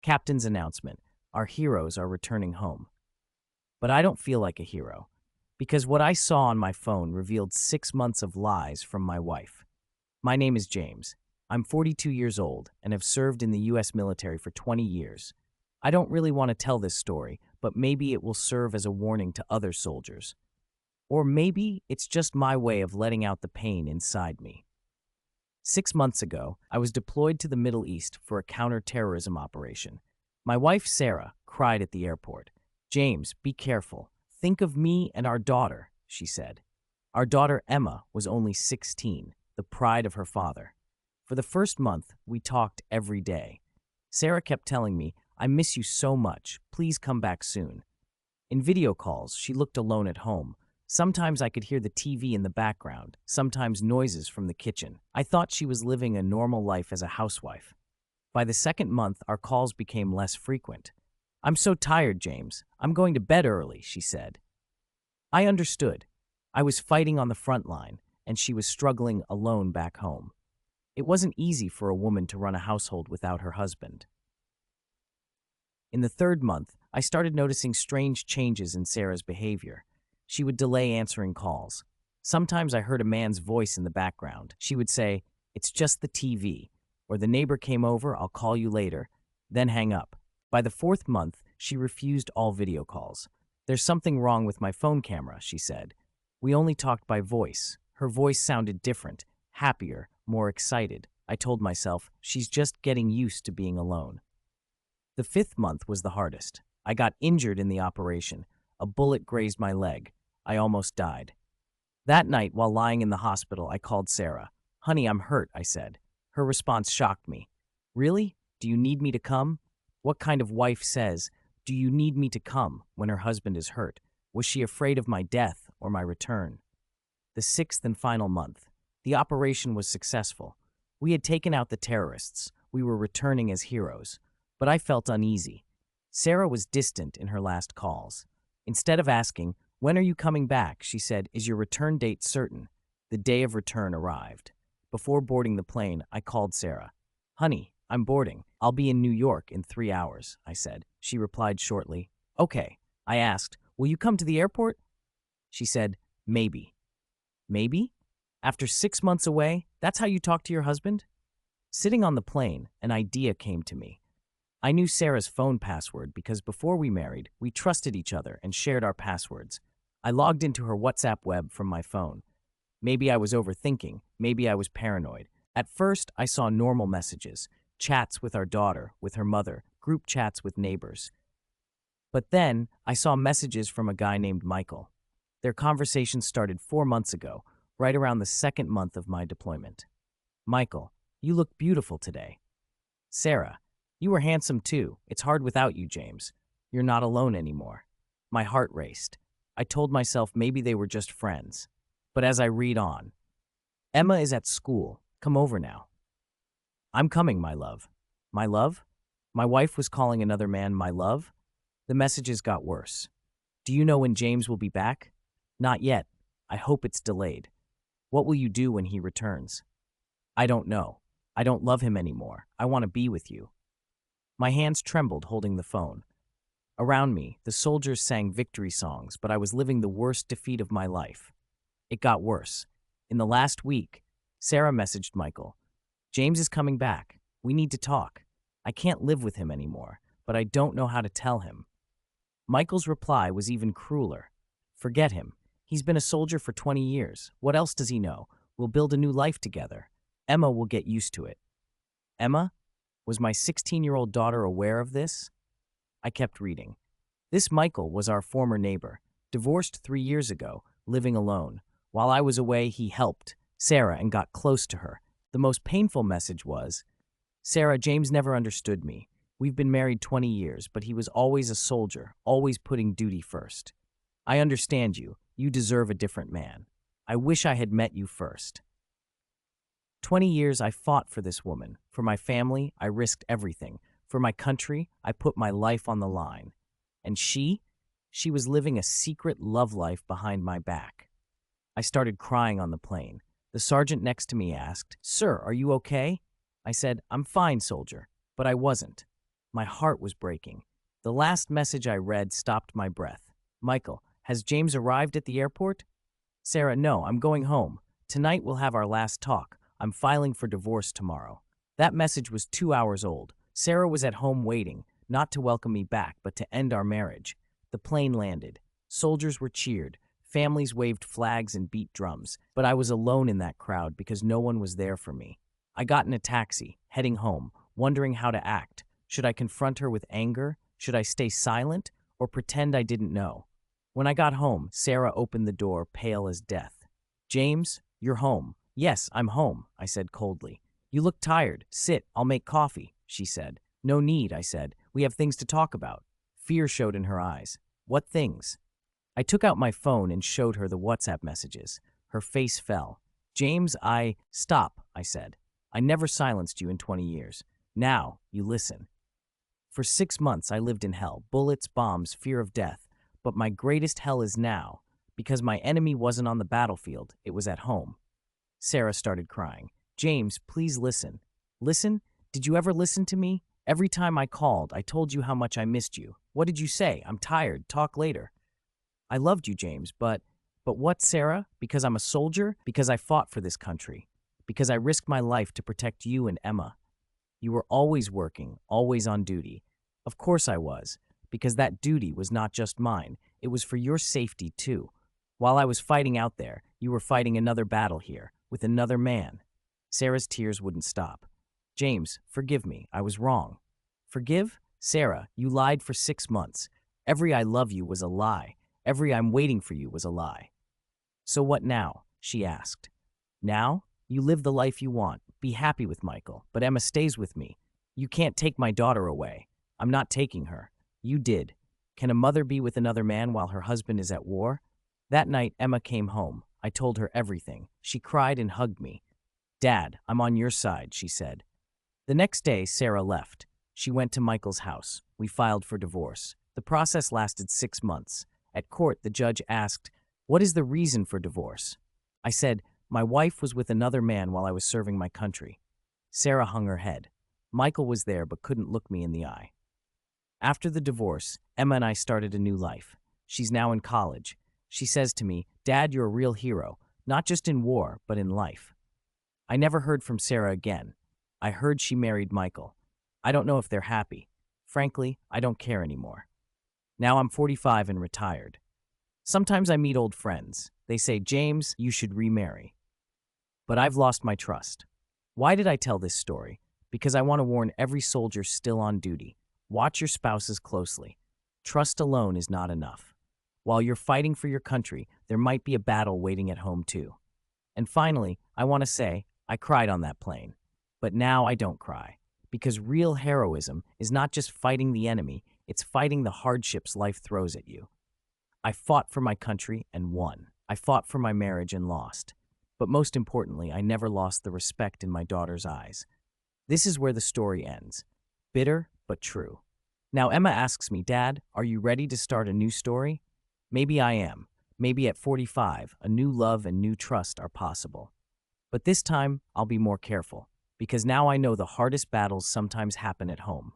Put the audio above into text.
Captain's announcement. Our heroes are returning home. But I don't feel like a hero, because what I saw on my phone revealed 6 months of lies from my wife. My name is James. I'm 42 years old and have served in the U.S. military for 20 years. I don't really want to tell this story, but maybe it will serve as a warning to other soldiers. Or maybe it's just my way of letting out the pain inside me. 6 months ago, I was deployed to the Middle East for a counterterrorism operation. My wife, Sarah, cried at the airport. "James, be careful. Think of me and our daughter," she said. Our daughter, Emma, was only 16, the pride of her father. For the first month, we talked every day. Sarah kept telling me, "I miss you so much. Please come back soon." In video calls, she looked alone at home. Sometimes I could hear the TV in the background, sometimes noises from the kitchen. I thought she was living a normal life as a housewife. By the second month, our calls became less frequent. "I'm so tired, James. I'm going to bed early," she said. I understood. I was fighting on the front line, and she was struggling alone back home. It wasn't easy for a woman to run a household without her husband. In the third month, I started noticing strange changes in Sarah's behavior. She would delay answering calls. Sometimes I heard a man's voice in the background. She would say, "It's just the TV," or "The neighbor came over, I'll call you later," then hang up. By the fourth month, she refused all video calls. "There's something wrong with my phone camera," she said. We only talked by voice. Her voice sounded different, happier, more excited. I told myself, she's just getting used to being alone. The fifth month was the hardest. I got injured in the operation. A bullet grazed my leg. I almost died. That night, while lying in the hospital, I called Sarah. "Honey, I'm hurt," I said. Her response shocked me. "Really? Do you need me to come?" What kind of wife says, "Do you need me to come," when her husband is hurt? Was she afraid of my death or my return? The sixth and final month. The operation was successful. We had taken out the terrorists. We were returning as heroes. But I felt uneasy. Sarah was distant in her last calls. Instead of asking, "When are you coming back?" she said, "Is your return date certain?" The day of return arrived. Before boarding the plane, I called Sarah. "Honey, I'm boarding. I'll be in New York in 3 hours," I said. She replied shortly, "Okay." I asked, "Will you come to the airport?" She said, "Maybe." Maybe? After 6 months away, that's how you talk to your husband? Sitting on the plane, an idea came to me. I knew Sarah's phone password because before we married, we trusted each other and shared our passwords. I logged into her WhatsApp web from my phone. Maybe I was overthinking, maybe I was paranoid. At first, I saw normal messages, chats with our daughter, with her mother, group chats with neighbors. But then, I saw messages from a guy named Michael. Their conversation started 4 months ago, right around the second month of my deployment. "Michael, you look beautiful today." "Sarah, you were handsome too. It's hard without you, James. You're not alone anymore." My heart raced. I told myself maybe they were just friends. But as I read on, "Emma is at school. Come over now." "I'm coming, my love." My love? My wife was calling another man my love? The messages got worse. "Do you know when James will be back?" "Not yet. I hope it's delayed." "What will you do when he returns?" "I don't know. I don't love him anymore. I want to be with you." My hands trembled holding the phone. Around me, the soldiers sang victory songs, but I was living the worst defeat of my life. It got worse. In the last week, Sarah messaged Michael. "James is coming back. We need to talk. I can't live with him anymore, but I don't know how to tell him." Michael's reply was even crueler. "Forget him. He's been a soldier for 20 years. What else does he know? We'll build a new life together. Emma will get used to it." Emma? Was my 16-year-old daughter aware of this? I kept reading. This Michael was our former neighbor, divorced 3 years ago, living alone. While I was away, he helped Sarah and got close to her. The most painful message was, "Sarah, James never understood me. We've been married 20 years, but he was always a soldier, always putting duty first. I understand you. You deserve a different man. I wish I had met you first." 20 years I fought for this woman. For my family, I risked everything. For my country, I put my life on the line. And she was living a secret love life behind my back. I started crying on the plane. The sergeant next to me asked, "Sir, are you okay?" I said, "I'm fine, soldier," but I wasn't. My heart was breaking. The last message I read stopped my breath. Michael, has James arrived at the airport? Sarah, no, I'm going home. Tonight we'll have our last talk. I'm filing for divorce tomorrow. That message was 2 hours old. Sarah was at home waiting, not to welcome me back, but to end our marriage. The plane landed. Soldiers were cheered. Families waved flags and beat drums. But I was alone in that crowd because no one was there for me. I got in a taxi, heading home, wondering how to act. Should I confront her with anger? Should I stay silent? Or pretend I didn't know? When I got home, Sarah opened the door, pale as death. James, you're home. Yes, I'm home, I said coldly. You look tired. Sit, I'll make coffee, she said. No need, I said. We have things to talk about. Fear showed in her eyes. What things? I took out my phone and showed her the WhatsApp messages. Her face fell. James, Stop, I said. I never silenced you in 20 years. Now, you listen. For 6 months, I lived in hell. Bullets, bombs, fear of death. But my greatest hell is now, because my enemy wasn't on the battlefield, it was at home. Sarah started crying. James, please listen. Listen? Did you ever listen to me? Every time I called, I told you how much I missed you. What did you say? I'm tired. Talk later. I loved you, James, but what, Sarah? Because I'm a soldier? Because I fought for this country? Because I risked my life to protect you and Emma? You were always working, always on duty. Of course I was, because that duty was not just mine. It was for your safety, too. While I was fighting out there, you were fighting another battle here, with another man. Sarah's tears wouldn't stop. James, forgive me. I was wrong. Forgive? Sarah, you lied for 6 months. Every I love you was a lie. Every I'm waiting for you was a lie. So what now? She asked. Now? You live the life you want. Be happy with Michael. But Emma stays with me. You can't take my daughter away. I'm not taking her. You did. Can a mother be with another man while her husband is at war? That night, Emma came home. I told her everything. She cried and hugged me. Dad, I'm on your side, she said. The next day, Sarah left. She went to Michael's house. We filed for divorce. The process lasted 6 months. At court, the judge asked, "What is the reason for divorce?" I said, "My wife was with another man while I was serving my country." Sarah hung her head. Michael was there but couldn't look me in the eye. After the divorce, Emma and I started a new life. She's now in college. She says to me, "Dad, you're a real hero, not just in war, but in life." I never heard from Sarah again. I heard she married Michael. I don't know if they're happy. Frankly, I don't care anymore. Now I'm 45 and retired. Sometimes I meet old friends. They say, "James, you should remarry." But I've lost my trust. Why did I tell this story? Because I want to warn every soldier still on duty. Watch your spouses closely. Trust alone is not enough. While you're fighting for your country, there might be a battle waiting at home too. And finally, I want to say, I cried on that plane. But now I don't cry. Because real heroism is not just fighting the enemy, it's fighting the hardships life throws at you. I fought for my country and won. I fought for my marriage and lost. But most importantly, I never lost the respect in my daughter's eyes. This is where the story ends. Bitter, but true. Now Emma asks me, "Dad, are you ready to start a new story?" Maybe I am. Maybe at 45, a new love and new trust are possible. But this time, I'll be more careful. Because now I know the hardest battles sometimes happen at home.